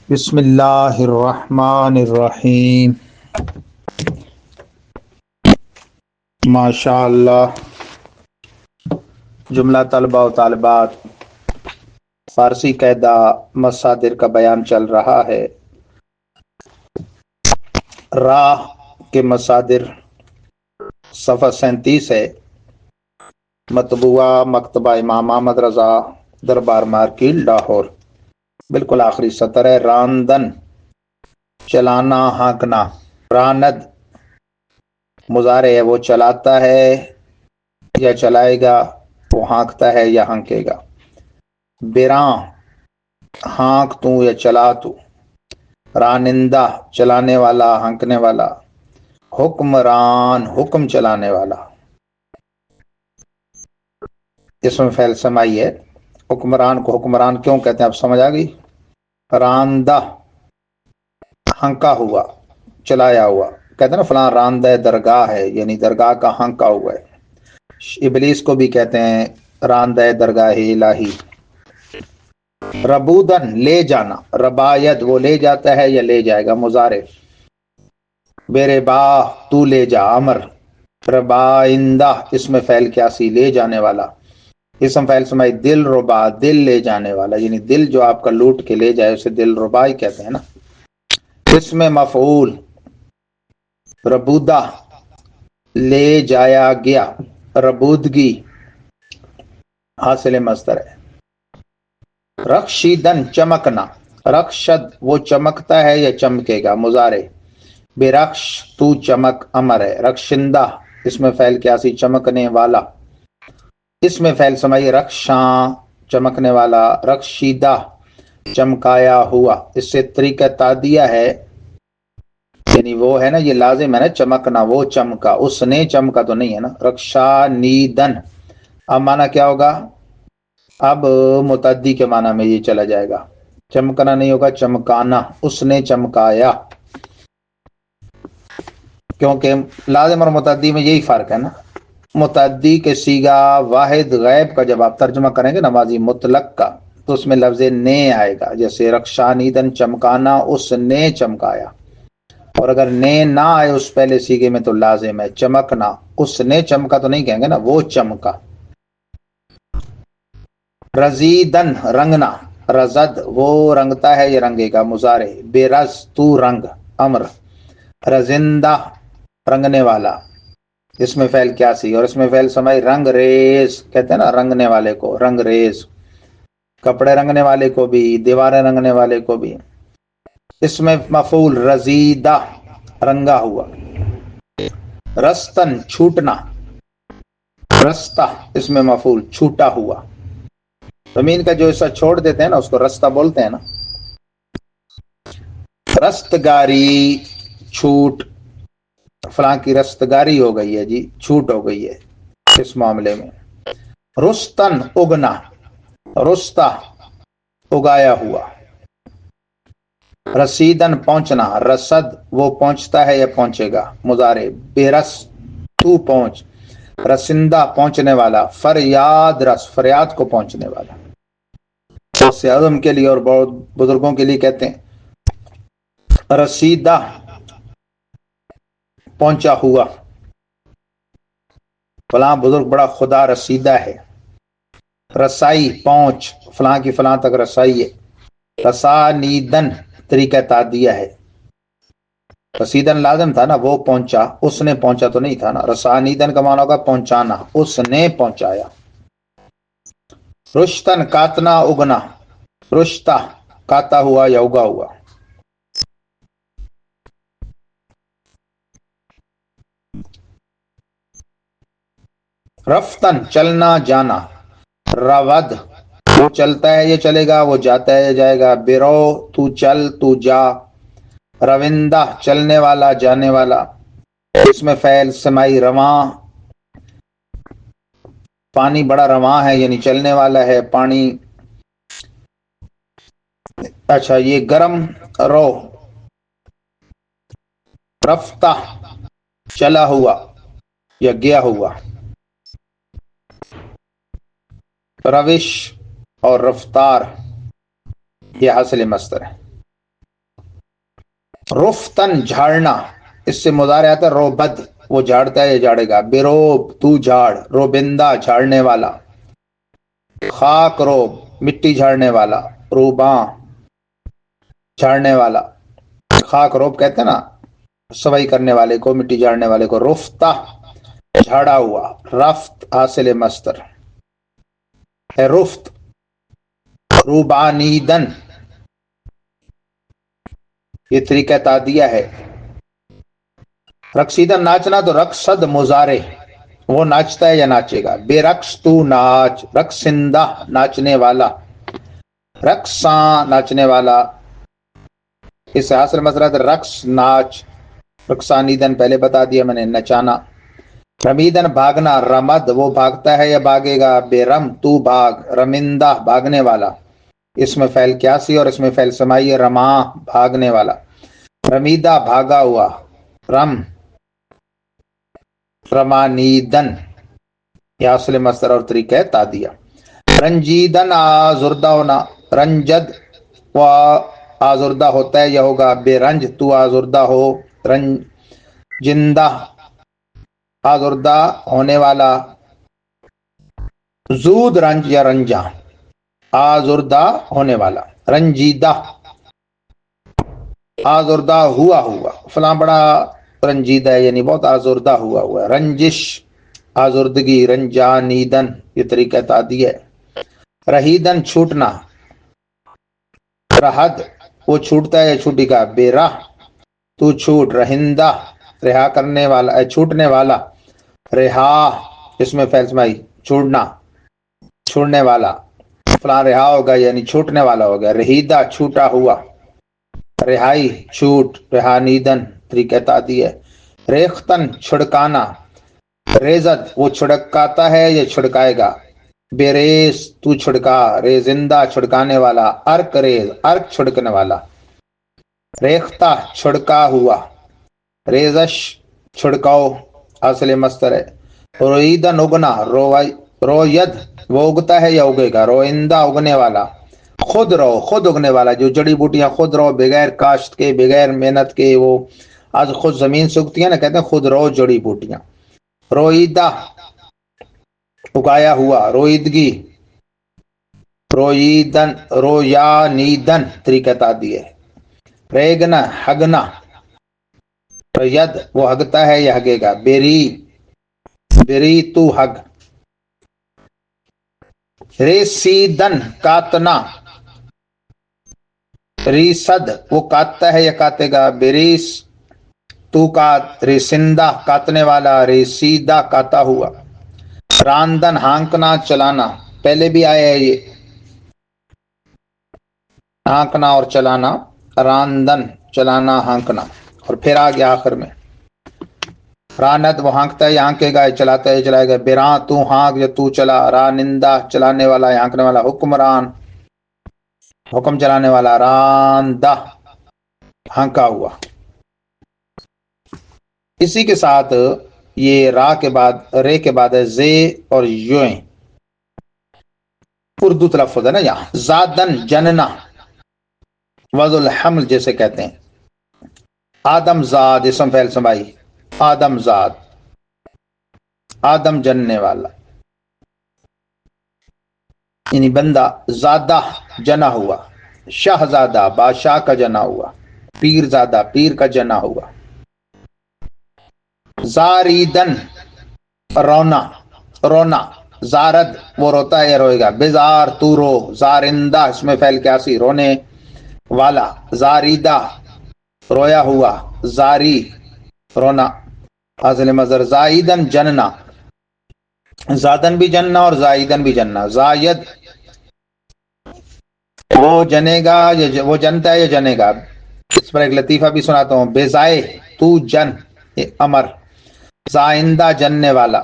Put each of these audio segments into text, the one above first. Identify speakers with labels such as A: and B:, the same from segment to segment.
A: بسم اللہ الرحمن الرحیم۔ ماشاء اللہ، جملہ طلبہ و طالبات، فارسی قاعدہ مصادر کا بیان چل رہا ہے۔ راہ کے مصادر صفحہ 37 ہے۔ مطبوعہ مکتبہ امام احمد رضا، دربار مارکیٹ، لاہور۔ بالکل آخری سطر ہے۔ راندن، چلانا، ہانکنا۔ راند مضارع ہے، وہ چلاتا ہے یا چلائے گا، وہ ہانکتا ہے یا ہانکے گا۔ براں، ہانک تو یا چلا تو۔ رانندہ، چلانے والا، ہانکنے والا۔ حکمران، حکم چلانے والا۔ اسم فعل سمائی ہے۔ حکمران کو حکمران کیوں کہتے ہیں، آپ سمجھ آ گئی۔ راندہ، ہانکا ہوا، چلایا ہوا۔ کہتے ہیں نا فلاں راندہ درگاہ ہے، یعنی درگاہ کا ہانکا ہوا ہے۔ ابلیس کو بھی کہتے ہیں راندہ درگاہ الہی۔ ربودن، لے جانا۔ رباید، وہ لے جاتا ہے یا لے جائے گا، مضارع۔ بربا، تو لے جا، امر۔ ربائندہ، اسم فعل کیاسی، لے جانے والا۔ اسم فعل سمائی دل ربا، دل لے جانے والا، یعنی دل جو آپ کا لوٹ کے لے جائے اسے دل ربا ہی کہتے ہیں نا۔ اسم مفعول ربودہ، لے جایا گیا۔ ربودگی حاصل مصدر ہے۔ رخشیدن، چمکنا۔ رخشد، وہ چمکتا ہے یا چمکے گا، مضارع۔ برخش، تو چمک، امر ہے۔ رخشندہ، اسم فعل کیاسی، چمکنے والا۔ اسم فعل سمائی رخشاں، چمکنے والا۔ رخشیدہ، چمکایا ہوا۔ اس سے طریقہ تعدیہ ہے، یعنی وہ ہے نا، یہ لازم ہے نا، چمکنا، وہ چمکا، اس نے چمکا تو نہیں ہے نا۔ رخشا نیدن، اب معنی کیا ہوگا، اب متعدی کے معنی میں یہ چلا جائے گا، چمکنا نہیں ہوگا، چمکانا، اس نے چمکایا، کیونکہ لازم اور متعدی میں یہی فرق ہے نا۔ متعدی کے صیغہ واحد غیب کا جب آپ ترجمہ کریں گے نا ماضی مطلق کا، تو اس میں لفظ نے آئے گا، جیسے رخشانیدن، چمکانا، اس نے چمکایا۔ اور اگر نے نہ آئے اس پہلے صیغے میں تو لازم ہے چمکنا، اس نے چمکا تو نہیں کہیں گے نا، وہ چمکا۔ رزیدن، رنگنا۔ رزد، وہ رنگتا ہے یا رنگے گا، مضارع۔ بے رز، تو رنگ، امر۔ رزندہ، رنگنے والا۔ اس میں فعل کیاسی، اور اس میں فعل سمائی رنگ ریز، کہتے ہیں نا رنگنے والے کو، رنگ ریز، کپڑے رنگنے والے کو بھی، دیواریں رنگنے والے کو بھی۔ اس میں مفعول رزیدہ، رنگا ہوا۔ رستن، چھوٹنا۔ رستہ، اس میں مفعول چھوٹا ہوا۔ زمین کا جو حصہ چھوڑ دیتے ہیں نا اس کو رستہ بولتے ہیں نا۔ رستگاری، چھوٹ، فلاں کی رستگاری ہو گئی ہے جی، چھوٹ ہو گئی ہے اس معاملے میں۔ رستن، اگنا۔ رستہ، اگایا ہوا۔ رسیدن، پہنچنا۔ رسد، وہ پہنچتا ہے یا پہنچے گا، مضارع۔ بے رس، تو پہنچ۔ رسندہ، پہنچنے والا۔ فریاد رس، فریاد کو پہنچنے والا۔ غوث اعظم کے لیے اور بہت بزرگوں کے لیے کہتے ہیں رسیدہ، پہنچا ہوا، فلاں بزرگ بڑا خدا رسیدہ ہے۔ رسائی، پہنچ، فلاں کی فلاں تک رسائی ہے۔ رسانیدن، طریقہ تعدیہ ہے۔ رسیدن لازم تھا نا، وہ پہنچا، اس نے پہنچا تو نہیں تھا نا۔ رسانیدن کا معنی ہوگا پہنچانا، اس نے پہنچایا۔ رشتن، کاتنا، اگنا۔ رشتہ، کاتا ہوا یا اگا ہوا۔ رفتن، چلنا جانا۔ رود، وہ چلتا ہے یہ چلے گا، وہ جاتا ہے یہ جائے گا۔ برو، تو چل، تو جا۔ روندہ، چلنے والا، جانے والا۔ اس میں فعل سمائی رواں، پانی بڑا رواں ہے یعنی چلنے والا ہے، پانی۔ اچھا، یہ گرم رو۔ رفتہ، چلا ہوا یا گیا ہوا۔ روش اور رفتار، یہ حاصل مصدر ہے۔ رفتن جھاڑنا، اس سے مضارع آتا ہے روبد، وہ جھاڑتا ہے یا جھاڑے گا. بیروب تو جھاڑ، روبندہ جھاڑنے والا. خاک روب مٹی جھاڑنے والا. روباں جھاڑنے والا. خاک روب کہتے ہیں نا صفائی کرنے والے کو، مٹی جھاڑنے والے کو. رفتہ جھاڑا ہوا. رفت حاصل مصدر ہے رفت. روبانیدن یہ طریقہ تعدیہ ہے. رقصیدن ناچنا، تو رقصد مضارع وہ ناچتا ہے یا ناچے گا. بے رقص تو ناچ. رقصندہ ناچنے والا. رقصاں ناچنے والا. اس سے حاصل مصدر رقص ناچ. رقصانیدن پہلے بتا دیا میں نے، نچانا. رمیدن بھاگنا. رمد وہ بھاگتا ہے یا بھاگے گا. بے رم تو بھاگ. رمندہ بھاگنے والا. اس میں فعل قیاسی اور اس میں فعل سمائی ہے. رماں بھاگنے والا. رمیدہ بھاگا ہوا. رم رمانیدن یہ اصل مصدر اور طریقہ ہے تعدیہ. رنجیدن آزردہ ہونا. رنجد وہ آزردہ ہوتا ہے یا ہوگا. بے رنج تو آزردہ ہو. رنجندہ آزردہ ہونے والا. زود رنج یا رنجا آزردہ ہونے والا. رنجیدہ آزردہ ہوا ہوا، فلاں بڑا رنجیدہ ہے یعنی بہت آزردہ ہوا ہوا ہے. رنجش آزردگی. رنجانیدن یہ طریقہ تعدیہ ہے. رہیدن چھوٹنا. رہد وہ چھوٹتا ہے یا چھوٹی کا. بے راہ تو چھوٹ. رہندہ رہا کرنے والا، چھوٹنے والا. رہا اس میں فعل سمائی چھوڑنا، چھوڑنے والا. فلاں رہا ہوگا یعنی چھوٹنے والا ہو گیا. رہیدہ چھوٹا ہوا. رہائی چھوٹ. رہانیدن طریقہ تعدیہ ہے. ریختن چھڑکانا. ریزد وہ چھڑکاتا ہے یا چھڑکائے گا. بے ریز تو چھڑکا. ریزندہ چھڑکانے والا. ارک ریز ارک چھڑکنے والا. ریختہ چھڑکا ہوا. ریزش چھڑکاؤ حاصل مصدر ہے. رویدن اگنا. روید وہ اگتا ہے یا اگے گا. روئندہ اگنے والا. خود رو خود اگنے والا، جو جڑی بوٹیاں خود رو بغیر کاشت کے بغیر محنت کے وہ آج خود زمین سے اگتی ہیں نا، کہتے ہیں خود رو جڑی بوٹیاں. رویدہ اگایا ہوا. رویدگی. رویدن رویانیدن طریقہ تعدیہ ہے. ریگنا ہگنا. ید وہ ہگتا ہے یا ہگے گا. بیری بیری تو ہگ. ریسیدن کاتنا. ریسد وہ کاتتا ہے یا کاتے گا. بیریس تو کات. ریسندہ کاتنے والا. ریسیدہ کاتا ہوا. راندن ہانکنا چلانا. پہلے بھی آیا ہے یہ ہانکنا اور چلانا. راندن چلانا ہانکنا، اور پھر آ گیا آخر میں راند وہ ہانکتا ہے یا ہانکے گا. چلاتا ہے چلائے گا. بیراں تو ہانک یا تو چلا. رانندہ چلانے والا یا ہانکنے والا. حکمران حکم چلانے والا. راندہ ہانکا ہوا. اسی کے ساتھ یہ را کے بعد رے کے بعد ہے زے اور یویں اردو تلفظ ہے نا یہاں. زادن جننا. وضع الحمل جیسے کہتے ہیں. آدم زاد اسم فعل سمائی. آدم زاد آدم جننے والا یعنی بندہ. زادہ جنا ہوا. شہزادہ بادشاہ کا جنا ہوا. پیر زادہ پیر کا جنا ہوا. زاریدن رونا رونا. زارد وہ روتا ہے یا روئے گا. بیزار تو رو. زارندہ اس میں فعل قیاسی رونے والا. زاریدہ رویا ہوا. زاری رونا حاصل مصدر. زائدن جننا. زادن بھی جننا اور زائدن بھی جننا. زائد وہ جنے گا یا وہ جنتا ہے یا جنے گا. اس پر ایک لطیفہ بھی سناتا ہوں. بیزائے تو جن یہ امر. زائندہ جننے والا.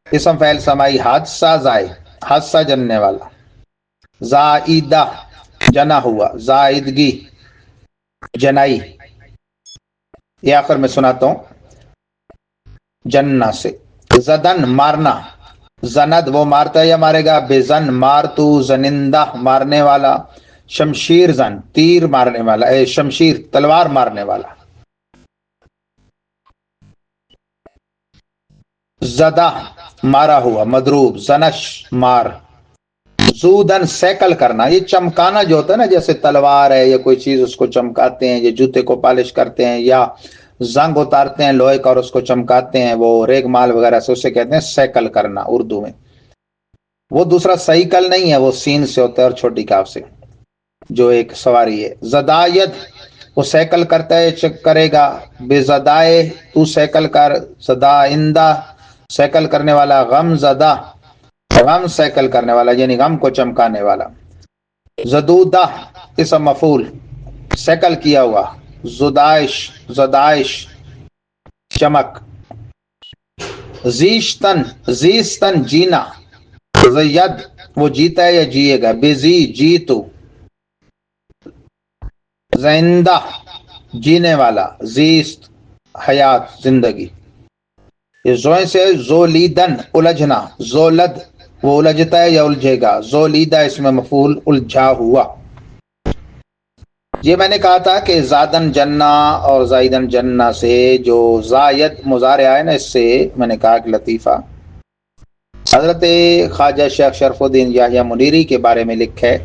A: اسم فعل سمائی. حادثہ زائے حادثہ جننے والا. زائدہ جنا ہوا. زائدگی جنائی. یہ آخر میں سناتا ہوں جننا سے. زدن مارنا. زند وہ مارتا ہے یا مارے گا. بے زن مار تو. زنندہ مارنے والا. شمشیر زن تیر مارنے والا. شمشیر تلوار مارنے والا. زدہ مارا ہوا، مضروب، زنش مار، زودن سیکل کرنا، یہ چمکانا جو ہوتا ہے نا، جیسے تلوار ہے یا کوئی چیز اس کو چمکاتے ہیں، یا جوتے کو پالش کرتے ہیں یا زنگ اتارتے ہیں لوہے کا اور اس کو چمکاتے ہیں، وہ ریگ مال وغیرہ سے، اسے کہتے ہیں سیکل کرنا اردو میں۔ وہ دوسرا سائیکل نہیں ہے، وہ سین سے ہوتا ہے اور چھوٹی کاف سے، جو ایک سواری ہے۔ زداید وہ سیکل کرتا ہے، چیک کرے گا۔ بے زدائے تو سیکل کر، زدائندہ سیکل کرنے والا، غم زدہ غم سیکل کرنے والا یعنی غم کو چمکانے والا۔ زدودہ اسم مفعول سیکل کیا ہوا۔ زدائش زدائش چمک۔ زیشتن زیستن جینا، زید وہ جیتا ہے یا جیے گا، بے زی جیتو، زندہ جینے والا، زیست حیات زندگی۔ یہ زوئیں سے زولیدن الجھنا، زولد وہ الجھتا ہے یا الجھے گا، زولیدہ اس میں مفعول الجھا ہوا۔ یہ میں نے کہا تھا کہ زادن جنہ اور زائدن جنہ سے جو زائد مضارع ہے نا، اس سے میں نے کہا کہ لطیفہ حضرت خواجہ شیخ شرف الدین یحییٰ منیری کے بارے میں لکھا ہے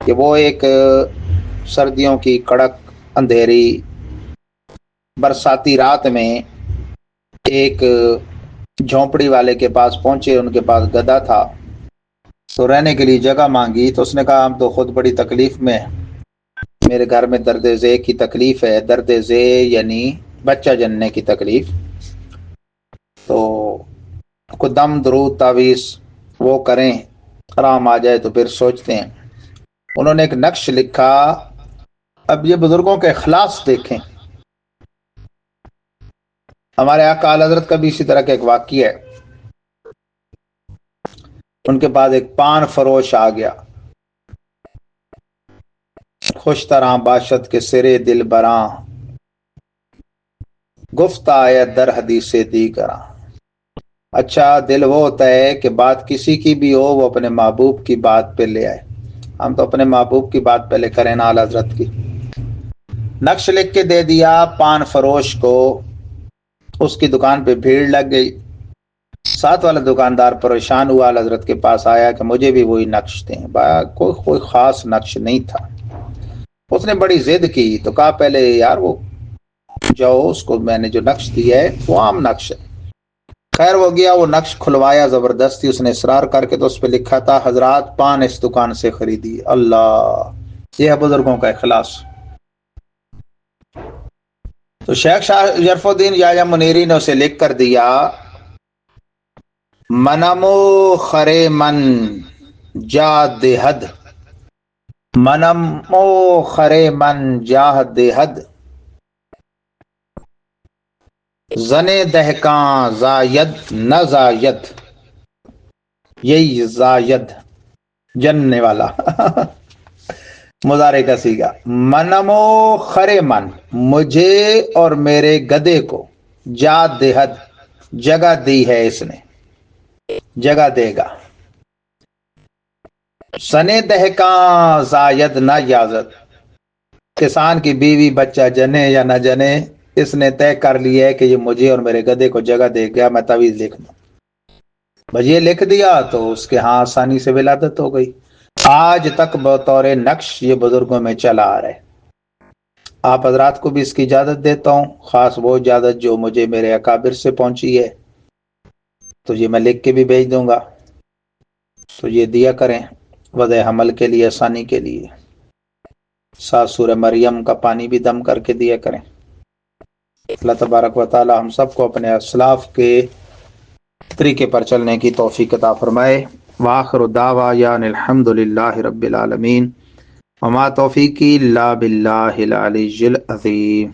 A: کہ وہ ایک سردیوں کی کڑک اندھیری برساتی رات میں ایک جھونپڑی والے کے پاس پہنچے، ان کے پاس گدھا تھا، تو رہنے کے لیے جگہ مانگی، تو اس نے کہا ہم تو خود بڑی تکلیف میں، میرے گھر میں درد ذیل کی تکلیف ہے، درد ذیل یعنی بچہ جننے کی تکلیف، تو کو دم درود تعویذ وہ کریں آرام آ جائے، تو پھر سوچتے ہیں۔ انہوں نے ایک نقش لکھا۔ اب یہ بزرگوں کے اخلاص دیکھیں۔ ہمارے آقا اعلی حضرت کا بھی اسی طرح کا ایک واقعہ ہے۔ ان کے پاس ایک پان فروش آ گیا، خوش طرح باشد کے سرے دل براں، گفت آیا در حدیث دیگراں۔ اچھا دل وہ ہوتا ہے کہ بات کسی کی بھی ہو وہ اپنے محبوب کی بات پہ لے آئے، ہم تو اپنے محبوب کی بات پہلے کریں نا اعلی حضرت کی۔ نقش لکھ کے دے دیا پان فروش کو، اس کی دکان پہ بھیڑ لگ گئی، ساتھ والا دکاندار پریشان ہوا، اعلی حضرت کے پاس آیا کہ مجھے بھی وہی نقش دیں۔ کوئی خاص نقش نہیں تھا، اس نے بڑی ضد کی، تو کہا پہلے یار وہ جاؤ، اس کو میں نے جو نقش دیا ہے وہ عام نقش ہے۔ خیر وہ گیا، وہ نقش کھلوایا زبردستی، اس نے اصرار کر کے، تو اس پہ لکھا تھا حضرات پان اس دکان سے خریدی۔ اللہ، یہ ہے بزرگوں کا اخلاص۔ تو شیخ شرف الدین یحییٰ منیری نے اسے لکھ کر دیا، منمو خرے من جا دہد، منمو خرے من جاہ دہد، زنے دہکاں زاید نہ زاید، یہی زاید جننے والا مضارع کا صیغہ۔ منمو خرے من مجھے اور میرے گدھے کو، جا دہد جگہ دی ہے اس نے، جگہ دے گا، سنے دہکاں زاید نہ یازد، کسان کی بیوی بچہ جنے یا نہ جنے، اس نے طے کر لیا ہے کہ یہ مجھے اور میرے گدھے کو جگہ دے گیا، میں تعویذ لکھ دوں۔ بھائی یہ لکھ دیا تو اس کے ہاں آسانی سے ولادت ہو گئی۔ آج تک بطور نقش یہ بزرگوں میں چلا آ رہا ہے۔ آپ حضرات کو بھی اس کی اجازت دیتا ہوں، خاص وہ اجازت جو مجھے میرے اکابر سے پہنچی ہے، تو یہ میں لکھ کے بھی بھیج دوں گا، تو یہ دیا کریں وضع حمل کے لیے، آسانی کے لیے۔ ساتھ سورہ مریم کا پانی بھی دم کر کے دیا کریں۔ اللہ تبارک و تعالی ہم سب کو اپنے اسلاف کے طریقے پر چلنے کی توفیق عطا فرمائے۔ وآخر دعوانا الحمد للہ رب العالمین، وما توفیقی الا باللہ العلی العظیم۔